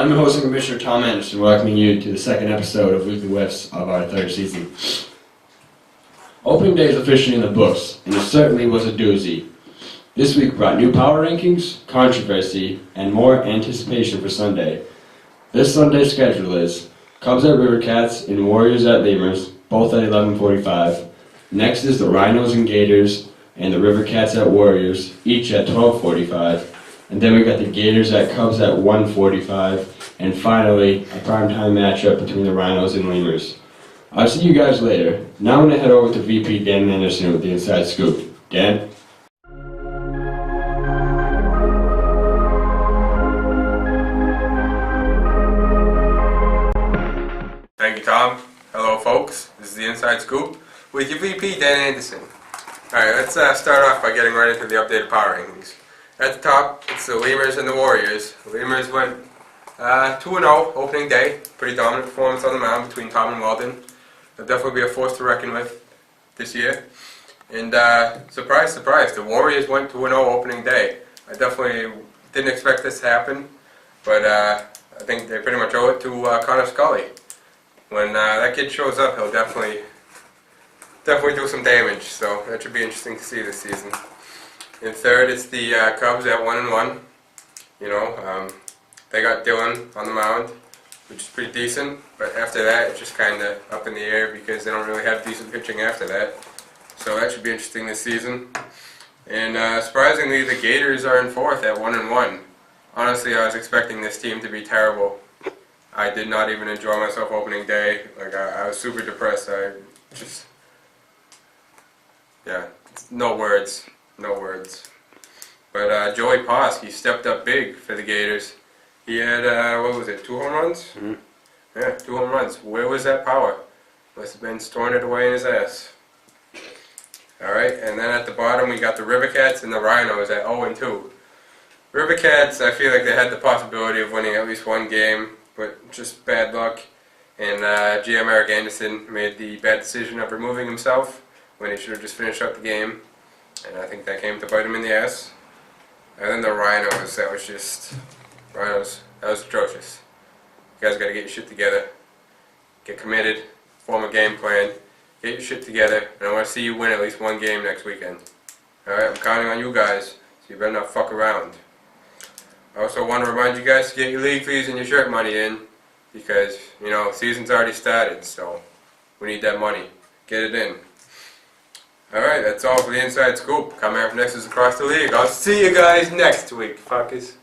I'm your host and Commissioner Tom Anderson, welcoming you to the second episode of Weekly Wiffs of our third season. Opening day is officially in the books, and it certainly was a doozy. This week brought new power rankings, controversy, and more anticipation for Sunday. This Sunday's schedule is Cubs at River Cats and Warriors at Lemurs, both at 11:45. Next is the Rhinos and Gators, and the River Cats at Warriors, each at 12:45. And then we got the Gators at Cubs at 1:45. And finally, a primetime matchup between the Rhinos and Lemurs. I'll see you guys later. Now I'm going to head over to VP Dan Anderson with the Inside Scoop. Dan? Thank you, Tom. Hello, folks. This is the Inside Scoop with your VP, Dan Anderson. Alright, let's start off by getting right into the updated power rankings. At the top, it's the Lemurs and the Warriors. The Lemurs went 2-0 opening day. Pretty dominant performance on the mound between Tom and Weldon. They'll definitely be a force to reckon with this year. And surprise, surprise, the Warriors went 2-0 opening day. I definitely didn't expect this to happen, but I think they pretty much owe it to Connor Scully. When that kid shows up, he'll definitely do some damage, so that should be interesting to see this season. In third, it's the Cubs at 1-1. You know, they got Dylan on the mound, which is pretty decent, but after that, it's just kind of up in the air because they don't really have decent pitching after that. So that should be interesting this season. And surprisingly, the Gators are in fourth at 1-1. Honestly, I was expecting this team to be terrible. I did not even enjoy myself opening day. Like, I was super depressed. Yeah, no words. No words. But Joey Posk, he stepped up big for the Gators. He had, 2 home runs? Mm-hmm. Yeah, 2 home runs. Where was that power? Must have been storing it away in his ass. Alright, and then at the bottom we got the River Cats and the Rhinos at 0-2. River Cats, I feel like they had the possibility of winning at least one game, but just bad luck. And GM Eric Anderson made the bad decision of removing himself when he should have just finished up the game. And I think that came to bite him in the ass. And then the Rhinos, that was atrocious. You guys gotta get your shit together. Get committed, form a game plan, get your shit together, and I wanna see you win at least one game next weekend. Alright, I'm counting on you guys, so you better not fuck around. I also want to remind you guys to get your league fees and your shirt money in, because, you know, season's already started, so we need that money. Get it in. Alright, that's all for the Inside Scoop. Coming up next is Across the League. I'll see you guys next week, fuckers.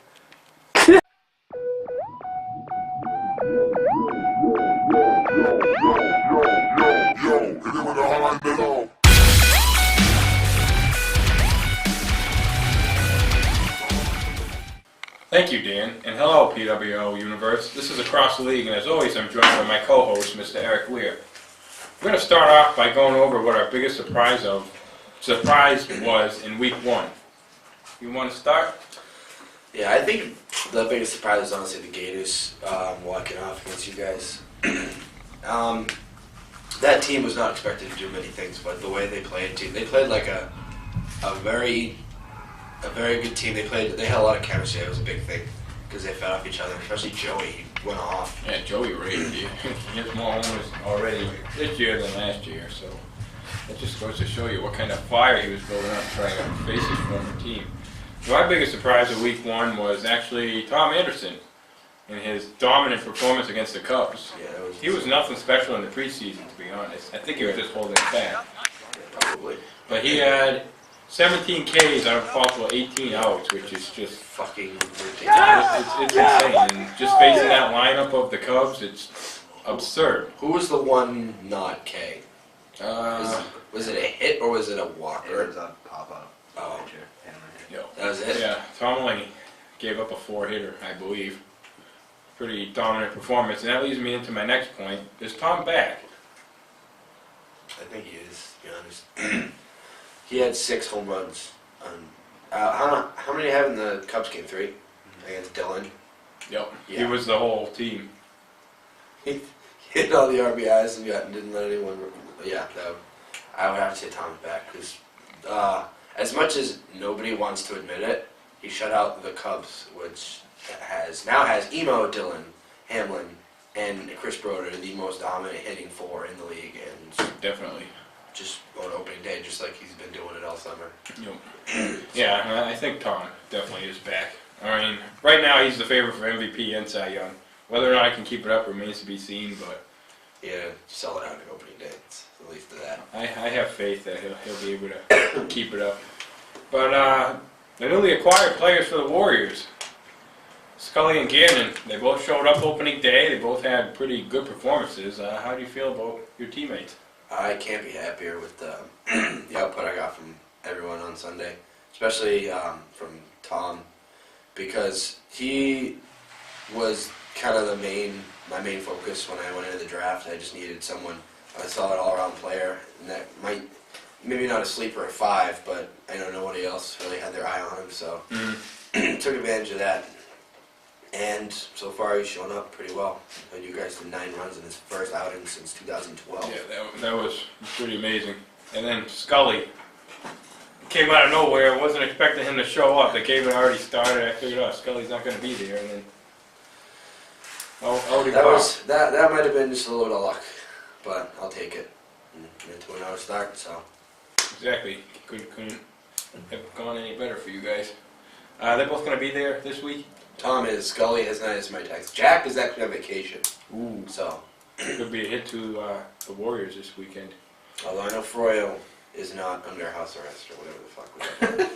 Thank you, Dan, and hello, PWO Universe. This is Across the League, and as always, I'm joined by my co-host, Mr. Eric Lear. We're going to start off by going over what our biggest surprise was in Week 1. You want to start? Yeah, I think the biggest surprise is honestly the Gators walking off against you guys. That team was not expected to do many things, but the way they played, they played like a very good team. They had a lot of chemistry. It was a big thing because they fed off each other, especially Joey. He went off. Yeah, Joey raved. He has more homers already this year than last year, so that just goes to show you what kind of fire he was building up trying to face his former team. My biggest surprise of Week 1 was actually Tom Anderson and his dominant performance against the Cubs. Yeah, he was nothing special in the preseason, to be honest. I think he was just holding it back. Yeah, probably. But he had 17 Ks out of a possible 18 outs, which is just fucking ridiculous. It's insane. And just facing that lineup of the Cubs, it's absurd. Who was the one not K? Was it a hit or was it a walk? It was a pop-up. Oh. That was it? Yeah, Tom only gave up a 4-hitter, I believe. Pretty dominant performance. And that leads me into my next point. Is Tom back? I think he is, to be honest. He had 6 home runs. How many did he have in the Cubs game? 3? Against Dylan. Yep. Yeah. He was the whole team. He hit all the RBIs and didn't let anyone. Yeah, I would have to say Tom's back because as much as nobody wants to admit it, he shut out the Cubs, which has Emo, Dylan, Hamlin, and Chris Broder, the most dominant hitting four in the league, and Definitely. just on opening day, just like he's been doing it all summer. Yep. Yeah, I think Tom definitely is back. I mean, right now he's the favorite for MVP and Cy Young. Whether or not I can keep it up remains to be seen, but Yeah, sell it out at opening day. It's the least of that. I have faith that he'll be able to keep it up. But the newly acquired players for the Warriors, Scully and Gannon, they both showed up opening day. They both had pretty good performances. How do you feel about your teammates? I can't be happier with the output I got from everyone on Sunday, especially from Tom, because he was kind of my main focus when I went into the draft. I just needed someone, a solid all-around player, and that might, maybe not a sleeper at 5, but I know nobody else really had their eye on him, so took advantage of that. And so far he's shown up pretty well. And you guys did 9 runs in his first outing since 2012. Yeah, that was pretty amazing. And then Scully came out of nowhere. I wasn't expecting him to show up. The game had already started. I figured, oh, Scully's not going to be there. And then, that might have been just a little bit of luck, but I'll take it. Into an hour start, so. Exactly. Couldn't have gone any better for you guys. They're both going to be there this week? Tom is, Scully has not answered my text. Jack is actually on vacation. Ooh. So. Could be a hit to the Warriors this weekend. Although I know Froyo is not under house arrest or whatever the fuck was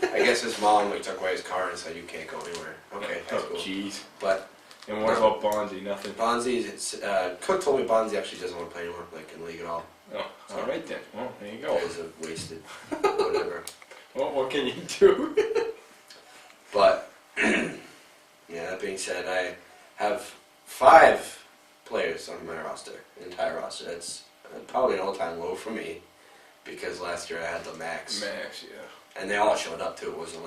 that. I guess his mom took away his car and said you can't go anywhere. Okay, that's cool. Jeez. But. And what about Bonzi? Nothing? Bonzi, Cook told me Bonzi actually doesn't want to play anymore, like in the league at all. Oh, all right then. Well, there you go. Guys have wasted whatever. Well, what can you do? But, yeah, that being said, I have 5 players on my roster, entire roster. That's probably an all-time low for me, because last year I had the max. Max, yeah. And they all showed up too. It wasn't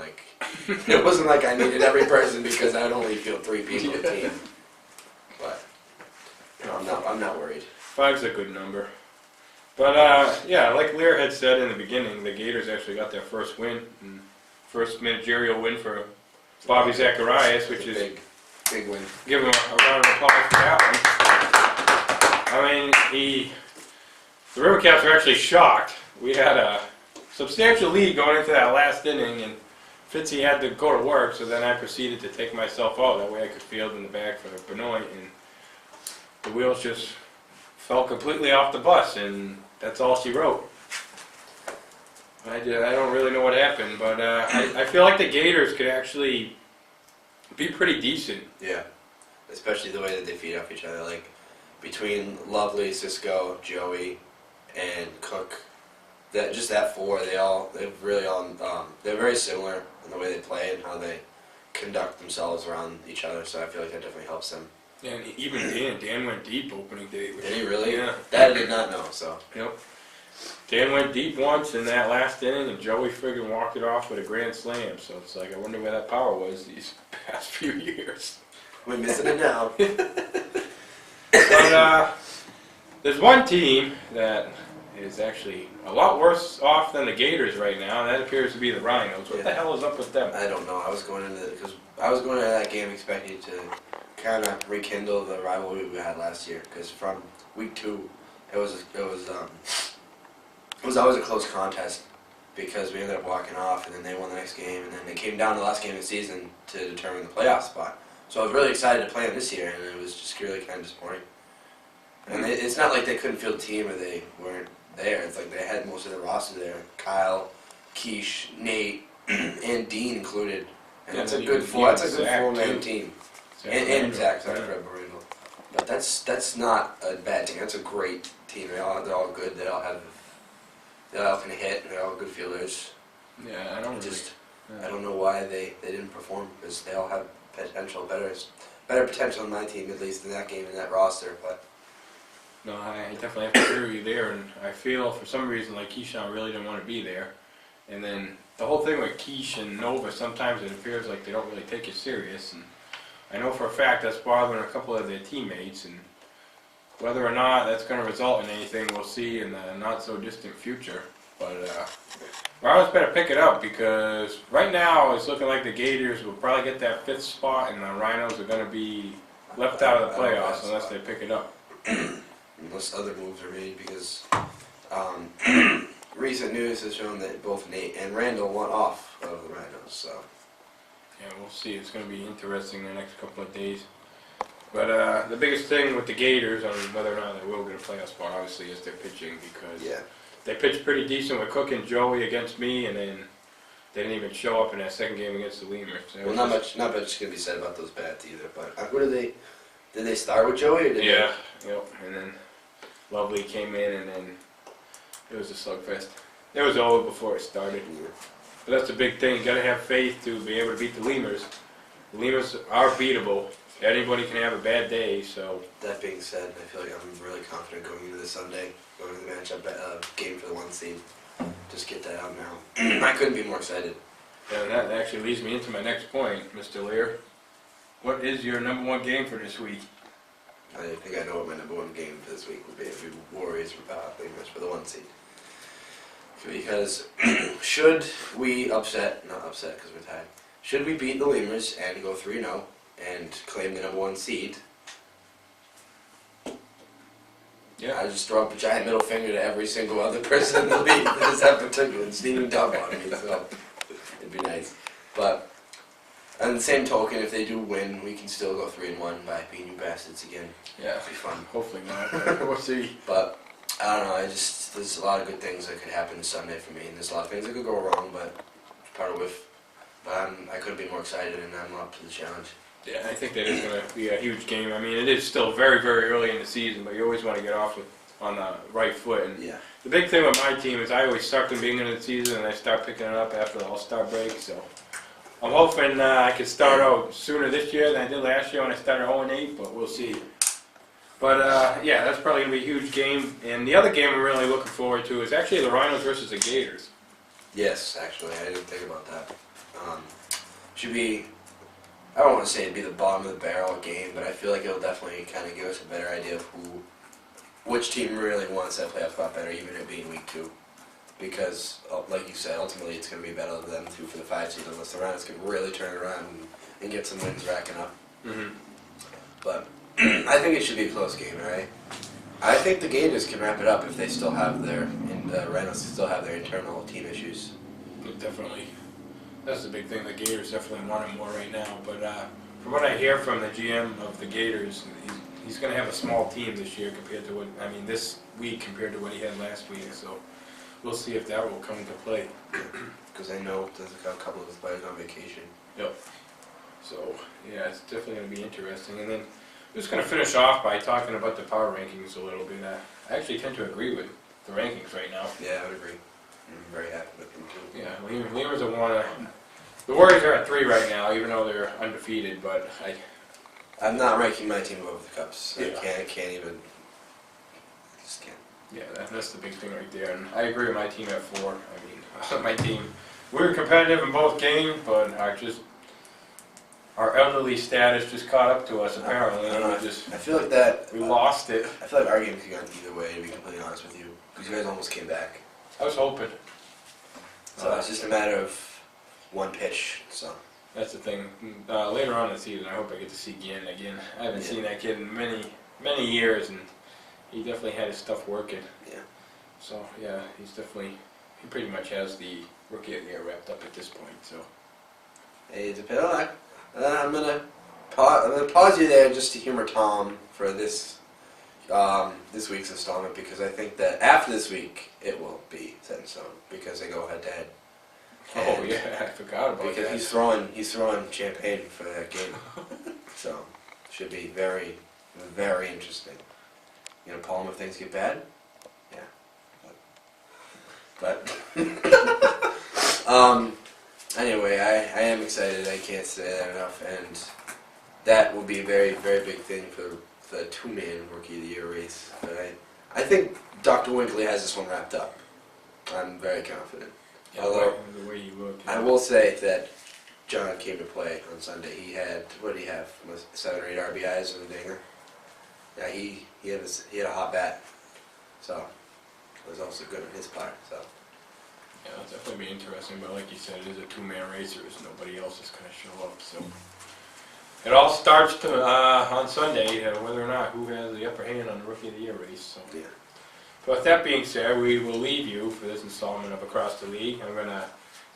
like I needed every person because I'd only field 3 people a team. But you know, I'm not worried. 5's a good number. But yeah, like Lear had said in the beginning, the Gators actually got their first win, and first managerial win for Bobby Zacharias, which is big win. Give him a round of applause for that one. I mean, the River Cats were actually shocked. We had a substantial lead going into that last inning, and Fitzy had to go to work, so then I proceeded to take myself out. That way I could field in the bag for Benoit, and the wheels just fell completely off the bus, and that's all she wrote. I don't really know what happened, but I feel like the Gators could actually be pretty decent. Yeah, especially the way that they feed off each other. Like, between Lovely, Cisco, Joey, and Cook, that 4, they're very similar in the way they play and how they conduct themselves around each other, so I feel like that definitely helps them. And even Dan went deep opening day. Did he really? Yeah. That I did not know, so. Yep. Dan went deep once in that last inning, and Joey friggin' walked it off with a grand slam, so it's like, I wonder where that power was these past few years. We're missing it now. But there's one team that is actually a lot worse off than the Gators right now, and that appears to be the Rhinos. What the hell is up with them? I don't know. I was going into that game expecting to kind of rekindle the rivalry we had last year, because from week 2, it was always a close contest, because we ended up walking off, and then they won the next game, and then they came down to the last game of the season to determine the playoff spot. So I was really excited to play them this year, and it was just really kind of disappointing. And it's not like they couldn't field a team or they weren't there. It's like they had most of the roster there. Kyle, Keish, Nate, and Dean included. And that's a good 4-man team. And Zach, sorry, Fred Moreno. But that's not a bad team. That's a great team. They're all good. They all can hit, and they're all good fielders. Yeah, I don't know why they didn't perform, because they all have potential, better potential in my team, at least in that game, in that roster. But no, I definitely have to agree with you there, and I feel for some reason like Keyshawn really didn't want to be there. And then the whole thing with Keish and Nova, sometimes it appears like they don't really take it serious, and I know for a fact that's bothering a couple of their teammates, and whether or not that's going to result in anything, we'll see in the not-so-distant future. But Marlins better pick it up because right now it's looking like the Gators will probably get that 5th spot, and the Rhinos are going to be left out of the playoffs unless they pick it up. Unless other moves are made, because recent news has shown that both Nate and Randall want off of the Rhinos. So Yeah, we'll see. It's going to be interesting the next couple of days. But the biggest thing with the Gators on whether or not they will get a playoff spot, obviously, is their pitching, because yeah, they pitched pretty decent with Cook and Joey against me, and then they didn't even show up in that second game against the Lemurs. well, not much can be said about those bats either. But what did they? Did they start with Joey? Or did Yeah, yep. And then Lovely came in, and then it was a slugfest. It was over before it started. But that's the big thing. You got to have faith to be able to beat the Lemurs. The Lemurs are beatable. Anybody can have a bad day, so. That being said, I feel like I'm really confident going into this Sunday, going to the matchup game for the 1 seed. Just get that out now. I couldn't be more excited. And that actually leads me into my next point, Mr. Lear. What is your number 1 game for this week? I think I know what my number 1 game for this week would be. It would be Warriors for the 1 seed. Because should we not upset because we're tied, should we beat the Lemurs and go 3-0 and claim the number 1 seed, Yeah. I just throw up a giant middle finger to every single other person in the league that has ever taken a sneaking dub on me, so it'd be nice. But on the same token, if they do win, we can still go 3-1 by beating you bastards again. Yeah. It'd be fun. Hopefully not. We'll see. But I don't know. There's a lot of good things that could happen Sunday for me, and there's a lot of things that could go wrong. But it's part of Wiff. But I couldn't be more excited, and I'm up to the challenge. Yeah, I think that is going to be a huge game. I mean, it is still very, very early in the season, but you always want to get off on the right foot. And Yeah. the big thing with my team is I always start from the beginning of the season, and I start picking it up after the All-Star break. So I'm hoping I can start out sooner this year than I did last year when I started 0-8, but we'll see. But yeah, that's probably going to be a huge game. And the other game I'm really looking forward to is actually the Rhinos versus the Gators. Yes, actually, I didn't think about that. Should be. I don't want to say it'd be the bottom of the barrel game, but I feel like it'll definitely kind of give us a better idea of which team really wants that playoff spot better, even it being week 2. Because, like you said, ultimately it's going to be better than them 2 for the 5 seed, unless the Rhinos can really turn it around and get some wins racking up. Mm-hmm. But I think it should be a close game, right? I think the Gators can wrap it up if they still have and the Rhinos still have their internal team issues. Definitely. That's the big thing. The Gators definitely want it more right now. But from what I hear from the GM of the Gators, he's going to have a small team this year compared to this week compared to what he had last week. So we'll see if that will come into play. Because I know there's a couple of his players on vacation. Yep. So yeah, it's definitely going to be interesting. And then I'm just going to finish off by talking about the power rankings a little bit. I actually tend to agree with the rankings right now. Yeah, I would agree. I'm very happy with them too. Yeah, Lemurs are 1. The Warriors are at 3 right now, even though they're undefeated. But I'm not ranking my team above the Cups. Yeah. I can't even. I just can't. Yeah, that's the big thing right there. And I agree with my team at 4. I mean, my team, we were competitive in both games, but our elderly status just caught up to us apparently. And I feel like that. we lost it. I feel like our game could go either way, to be completely honest with you. Because you guys almost came back. I was hoping. So it's just a matter of one pitch. So That's the thing. Later on in the season, I hope I get to see Ginn again. I haven't seen that kid in many years, and he definitely had his stuff working. Yeah. So yeah, he pretty much has the rookie of the year wrapped up at this point. So. Hey, depending on that, I'm gonna pause you there just to humor Tom for this week's installment, because I think that after this week it will be set in stone because they go head to head. Oh yeah, I forgot about because that. he's throwing champagne for that game, so should be very, very interesting. You know, Paul, if things get bad, yeah. But anyway, I am excited. I can't say that enough, and that will be a very, very big thing for the 2-man Rookie of the Year race. But I think Dr. Winkley has this one wrapped up. I'm very confident. Yeah, Although the way you look. I will say that John came to play on Sunday. He had, what did he have? 7 or 8 RBIs and a dinger. Yeah, he had a hot bat. So it was also good on his part. So Yeah, it'll definitely be interesting, but like you said, it is a two-man race. There's nobody else that's going to show up, so. It all starts on Sunday, whether or not who has the upper hand on the Rookie of the Year race. So. Yeah. But with that being said, we will leave you for this installment of Across the League. I'm going to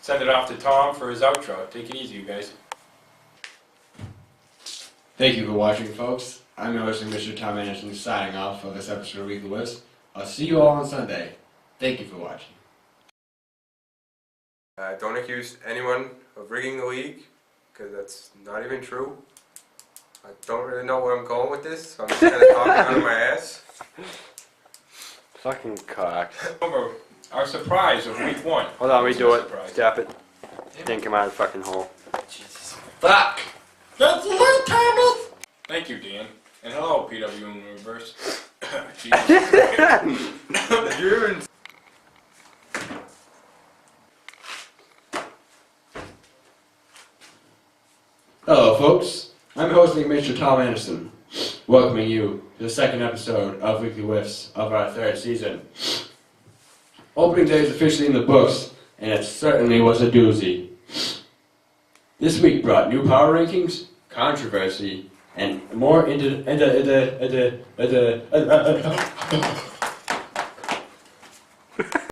send it off to Tom for his outro. Take it easy, you guys. Thank you for watching, folks. I'm your host, Mr. Tom Anderson, signing off for this episode of Weekly Wiffs. I'll see you all on Sunday. Thank you for watching. Don't accuse anyone of rigging the league, because that's not even true. I don't really know where I'm going with this, so I'm just kind of talking out of my ass. Fucking cock. Over our surprise of week 1. Hold on, What's redo our it. surprise? Stop it. Didn't come out of the fucking hole. Jesus. Fuck! That's it, Thomas! Thank you, Dan. And hello, PW in reverse. Jesus. Hello, folks. I'm hosting Mr. Tom Anderson, welcoming you to the second episode of Weekly Wiffs of our third season. Opening day is officially in the books, and it certainly was a doozy. This week brought new power rankings, controversy, and more into